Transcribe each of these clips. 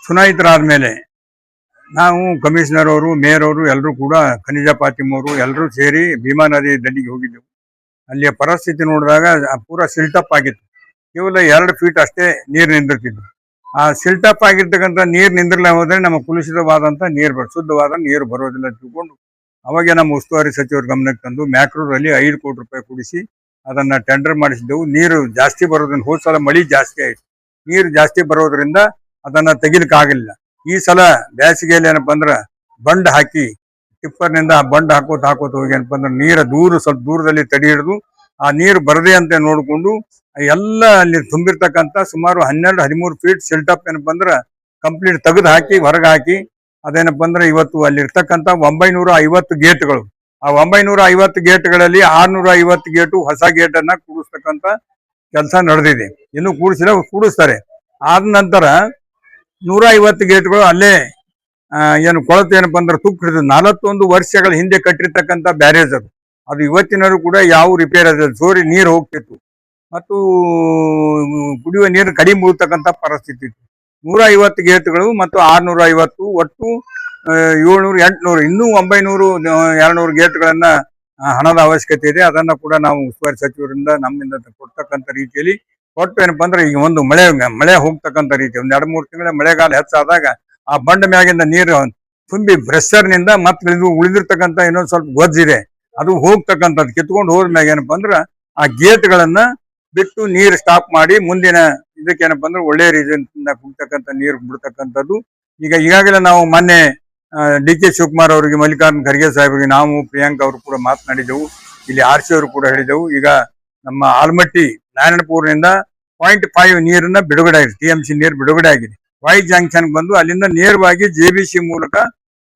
ಚುನಾಯಿತರಾದ್ಮೇಲೆ ನಾವು ಕಮಿಷನರ್ ಅವರು, ಮೇಯರ್ ಅವರು ಎಲ್ಲರೂ ಕೂಡ ಖನಿಜ ಫಾತಿಮ್ ಅವರು ಎಲ್ಲರೂ ಸೇರಿ ಭೀಮಾ ನದಿ ದಂಡಿಗೆ ಹೋಗಿದ್ದೆವು. ಅಲ್ಲಿಯ ಪರಿಸ್ಥಿತಿ ನೋಡಿದಾಗ ಪೂರಾ ಸಿಲ್ಟಪ್ ಆಗಿತ್ತು. ಕೇವಲ 2 ಫೀಟ್ ಅಷ್ಟೇ ನೀರು ನಿಂದಿರ್ತಿದ್ವು. ಆ ಸಿಲ್ಟಪ್ ಆಗಿರ್ತಕ್ಕಂಥ ನೀರು ನಿಂದಿರಲ್ಲ ಹೋದ್ರೆ ನಮ್ಮ ಕುಲುಷಿತವಾದಂಥ ನೀರು ಶುದ್ಧವಾದ ನೀರು ಬರೋದಿಲ್ಲ ತಿಳ್ಕೊಂಡು ಅವಾಗ ನಮ್ಮ ಉಸ್ತುವಾರಿ ಸಚಿವರ ಗಮನಕ್ಕೆ ತಂದು ಮ್ಯಾಕ್ರೂರಲ್ಲಿ 5 ಕೋಟಿ ರೂಪಾಯಿ ಕೊಡಿಸಿ ಅದನ್ನ ಟೆಂಡರ್ ಮಾಡಿಸಿದ್ದೆವು. ನೀರು ಜಾಸ್ತಿ ಬರೋದ್ರಿಂದ ಹೋದ ಸಲ ಮಳಿ ಜಾಸ್ತಿ ಆಯಿತು. ನೀರು ಜಾಸ್ತಿ ಬರೋದ್ರಿಂದ ಅದನ್ನ ತೆಗಿಲಿಕ್ಕೆ ಆಗಲಿಲ್ಲ. ಈ ಸಲ ಬೇಸಿಗೆಯಲ್ಲಿ ಏನಪ್ಪಾ ಅಂದ್ರೆ ಬಂಡ್ ಹಾಕಿ ಟಿಪ್ಪರ್ನಿಂದ ಬಂಡ್ ಹಾಕೋತ ಹೋಗಿ ಏನಪ್ಪಾ ಅಂದ್ರೆ ನೀರು ಸ್ವಲ್ಪ ದೂರದಲ್ಲಿ ತಡೆ ಹಿಡಿದು ಆ ನೀರು ಬರದೆ ಅಂತ ನೋಡಿಕೊಂಡು ಎಲ್ಲ ಅಲ್ಲಿ ತುಂಬಿರ್ತಕ್ಕಂಥ ಸುಮಾರು 12-13 ಫೀಟ್ ಸಿಲ್ಟಪ್ ಏನಪ್ಪಾ ಅಂದ್ರೆ ಕಂಪ್ಲೀಟ್ ತೆಗೆದು ಹಾಕಿ ಹೊರಗೆ ಹಾಕಿ ಅದೇನಪ್ಪ ಅಂದ್ರೆ ಇವತ್ತು ಅಲ್ಲಿ ಇರ್ತಕ್ಕಂಥ 950 ಗೇಟ್ಗಳು, ಆ 950 ಗೇಟ್ಗಳಲ್ಲಿ 650 ಗೇಟು ಹೊಸ ಗೇಟ್ ಅನ್ನ ಕೂಡಿಸ್ತಕ್ಕಂಥ ಕೆಲಸ ನಡೆದಿದೆ. ಇನ್ನು ಕೂಡಿಸ್ತಾರೆ. ಆದ ನಂತರ 150 ಗೇಟ್ಗಳು ಅಲ್ಲೇ ಏನು ಕೊಳತು ಏನಪ್ಪಾ ಅಂದ್ರೆ ತುಕ್ಕು ಹಿಡಿದು 41 ವರ್ಷಗಳ ಹಿಂದೆ ಕಟ್ಟಿರ್ತಕ್ಕಂಥ ಬ್ಯಾರೇಜ್ ಅದು ಇವತ್ತಿನವರು ಕೂಡ ಯಾವ ರಿಪೇರ್ ಅದ ಸೋರಿ ನೀರು ಹೋಗ್ತಿತ್ತು ಮತ್ತು ಕುಡಿಯುವ ನೀರು ಕಡಿಮೆ ಬೀಳ್ತಕ್ಕಂಥ ಪರಿಸ್ಥಿತಿ ಇತ್ತು. 150 ಗೇಟ್ಗಳು ಮತ್ತು 650 ಒಟ್ಟು 700, 800 ಇನ್ನೂ 900-200 ಗೇಟ್ಗಳನ್ನ ಹಣದ ಅವಶ್ಯಕತೆ ಇದೆ. ಅದನ್ನ ಕೂಡ ನಾವು ಉಸ್ತುವಾರಿ ಸಚಿವರಿಂದ ನಮ್ಮಿಂದ ಕೊಡ್ತಕ್ಕಂಥ ರೀತಿಯಲ್ಲಿ ಕೊಟ್ಟು ಏನಪ್ಪಾ ಅಂದ್ರೆ ಈಗ ಒಂದು ಮಳೆ ಹೋಗ್ತಕ್ಕಂಥ ರೀತಿ ಒಂದು 2-3 ತಿಂಗಳ ಮಳೆಗಾಲ ಹೆಚ್ಚಾದಾಗ ಆ ಬಂಡ ಮ್ಯಾಗಿಂದ ನೀರು ತುಂಬಿ ಬ್ರೆಷರ್ನಿಂದ ಮತ್ತೆ ಉಳಿದಿರ್ತಕ್ಕಂಥ ಇನ್ನೊಂದು ಸ್ವಲ್ಪ ಗೊಜ್ಜಿದೆ ಅದು ಹೋಗ್ತಕ್ಕಂಥದ್ದು ಕಿತ್ಕೊಂಡು ಹೋದ್ಮ್ಯಾಗ ಏನಪ್ಪಾ ಅಂದ್ರೆ ಆ ಗೇಟ್ಗಳನ್ನ ಬಿಟ್ಟು ನೀರು ಸ್ಟಾಪ್ ಮಾಡಿ ಮುಂದಿನ ಇದಕ್ಕೆ ಏನಪ್ಪಾ ಅಂದ್ರೆ ಒಳ್ಳೆ ರೀಸನ್ ಕುಡ್ತಕ್ಕಂಥ ನೀರು ಬಿಡ್ತಕ್ಕಂಥದ್ದು. ಈಗಾಗಲೇ ನಾವು ಮೊನ್ನೆ ಡಿ.ಕೆ. ಶಿವಕುಮಾರ್ ಅವರಿಗೆ, ಮಲ್ಲಿಕಾರ್ಜುನ ಖರ್ಗೆ ಸಾಹೇಬರಿಗೆ, ನಾವು ಪ್ರಿಯಾಂಕಾ ಅವರು ಕೂಡ ಮಾತನಾಡಿದೆವು. ಇಲ್ಲಿ ಆರ್ಸಿ ಅವರು ಕೂಡ ಹೇಳಿದೆವು. ಈಗ ನಮ್ಮ ಆಲ್ಮಟ್ಟಿ ನಾರಾಯಣಪುರದಿಂದ 0.5 ನೀರನ್ನ ಬಿಡುಗಡೆ ಆಗಿದೆ, TMC ನೀರು ಬಿಡುಗಡೆ ಆಗಿದೆ. ವೈ ಜಂಕ್ಷನ್ ಬಂದು ಅಲ್ಲಿಂದ ನೇರವಾಗಿ JBC ಮೂಲಕ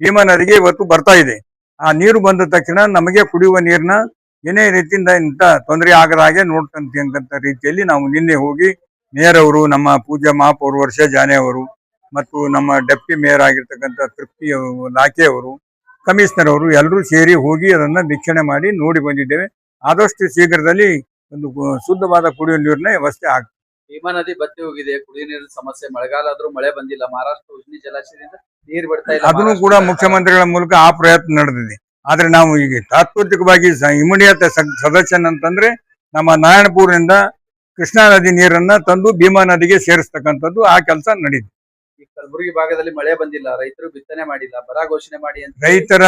ಭೀಮಾ ನದಿಗೆ ಇವತ್ತು ಬರ್ತಾ ಇದೆ. ಆ ನೀರು ಬಂದ ತಕ್ಷಣ ನಮಗೆ ಕುಡಿಯುವ ನೀರಿನ ಏನೇ ರೀತಿಯಿಂದ ಇಂಥ ತೊಂದರೆ ಆಗದ ಹಾಗೆ ನೋಡ್ತಂತ ರೀತಿಯಲ್ಲಿ ನಾವು ನಿನ್ನೆ ಹೋಗಿ ಮೇಯರ್ ಅವರು, ನಮ್ಮ ಪೂಜಾ ಮಹಾಪೌರ್ ವರ್ಷ ಜಾನೆ ಅವರು ಮತ್ತು ನಮ್ಮ ಡೆಪ್ಟಿ ಮೇಯರ್ ಆಗಿರ್ತಕ್ಕಂಥ ತೃಪ್ತಿ ಲಾಖೆ ಅವರು, ಕಮಿಷನರ್ ಅವರು ಎಲ್ಲರೂ ಸೇರಿ ಹೋಗಿ ಅದನ್ನ ವೀಕ್ಷಣೆ ಮಾಡಿ ನೋಡಿ ಬಂದಿದ್ದೇವೆ. ಆದಷ್ಟು ಶೀಘ್ರದಲ್ಲಿ ಒಂದು ಶುದ್ಧವಾದ ಕುಡಿಯುವ ನೀರಿನ ವ್ಯವಸ್ಥೆ ಆಗ್ತದೆ. ಭೀಮಾ ನದಿ ಬತ್ತಿ ಹೋಗಿದೆ, ಕುಡಿಯುವ ನೀರಿನ ಸಮಸ್ಯೆ, ಮಳೆಗಾಲ ಆದ್ರೂ ಮಳೆ ಬಂದಿಲ್ಲ. ಮಹಾರಾಷ್ಟ್ರ ಉಜ್ನಿ ಜಲಾಶಯದಿಂದ ನೀರು ಬಿಡ್ತಾ ಇಲ್ಲ. ಅದನ್ನು ಕೂಡ ಮುಖ್ಯಮಂತ್ರಿಗಳ ಮೂಲಕ ಆ ಪ್ರಯತ್ನ ನಡೆದಿದೆ. ಆದ್ರೆ ನಾವು ಈಗ ತಾತ್ವಿಕವಾಗಿ ಇಮಿಡಿಯೇಟ್ ಸಜೆಷನ್ ಅಂತಂದ್ರೆ ನಮ್ಮ ನಾರಾಯಣಪುರದಿಂದ ಕೃಷ್ಣಾ ನದಿ ನೀರನ್ನ ತಂದು ಭೀಮಾ ನದಿಗೆ ಸೇರಿಸ್ತಕ್ಕಂಥದ್ದು ಆ ಕೆಲಸ ನಡೀತು. ಈ ಕಲಬುರಗಿ ಭಾಗದಲ್ಲಿ ಮಳೆ ಬಂದಿಲ್ಲ, ರೈತರು ಬಿತ್ತನೆ ಮಾಡಿಲ್ಲ, ಬರ ಘೋಷಣೆ ಮಾಡಿ ಅಂತ. ರೈತರ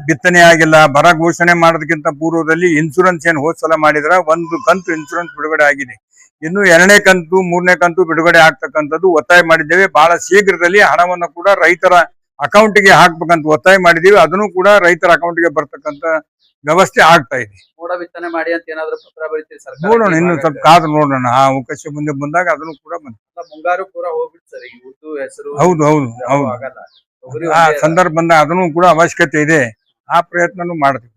ಬಿತ್ತನೆ ಆಗಿಲ್ಲ. ಬರ ಘೋಷಣೆ ಮಾಡೋದಕ್ಕಿಂತ ಪೂರ್ವದಲ್ಲಿ ಇನ್ಶೂರೆನ್ಸ್ ಏನು ಹೋದ್ ಸಲ ಮಾಡಿದ್ರ ಒಂದು ಕಂತು ಇನ್ಶೂರೆನ್ಸ್ ಬಿಡುಗಡೆ ಆಗಿದೆ. ಇನ್ನು 2ನೇ ಕಂತು 3ನೇ ಕಂತು ಬಿಡುಗಡೆ ಆಗ್ತಕ್ಕಂಥದ್ದು ಒತ್ತಾಯ ಮಾಡಿದ್ದೇವೆ. ಬಹಳ ಶೀಘ್ರದಲ್ಲಿ ಹಣವನ್ನು ಕೂಡ ರೈತರ ಅಕೌಂಟ್ಗೆ ಹಾಕ್ಬೇಕಂತ ಒತ್ತಾಯ ಮಾಡಿದೀವಿ. ಅದನ್ನು ಕೂಡ ರೈತರ ಅಕೌಂಟ್ಗೆ ಬರ್ತಕ್ಕಂಥ ವ್ಯವಸ್ಥೆ ಆಗ್ತಾ ಇದೆ. ಮೋಡ ಬಿತ್ತನೆ ಮಾಡಿ ಅಂತ ಏನಾದ್ರು ಪತ್ರ ಬರೀತೀರಿ ಸರ್ಕಾರ? ನೋಡೋಣ, ಇನ್ನು ಸ್ವಲ್ಪ ಕಾದು ನೋಡೋಣ. ಆ ಅವಕಾಶ ಮುಂದೆ ಬಂದಾಗ ಅದನ್ನು ಕೂಡ ಮುಂಗಾರು ಪೂರ ಹೋಗ್ಬಿಟ್ಟು ಸರ್, ಈಗ ಉದ್ದು ಹೆಸರು ಹೌದು ಆಗಲ್ಲ. ಆ ಸಂದರ್ಭ ಬಂದಾಗ ಅದನ್ನು ಕೂಡ ಅವಶ್ಯಕತೆ ಇದೆ. ಆ ಪ್ರಯತ್ನನೂ ಮಾಡ್ತೀವಿ.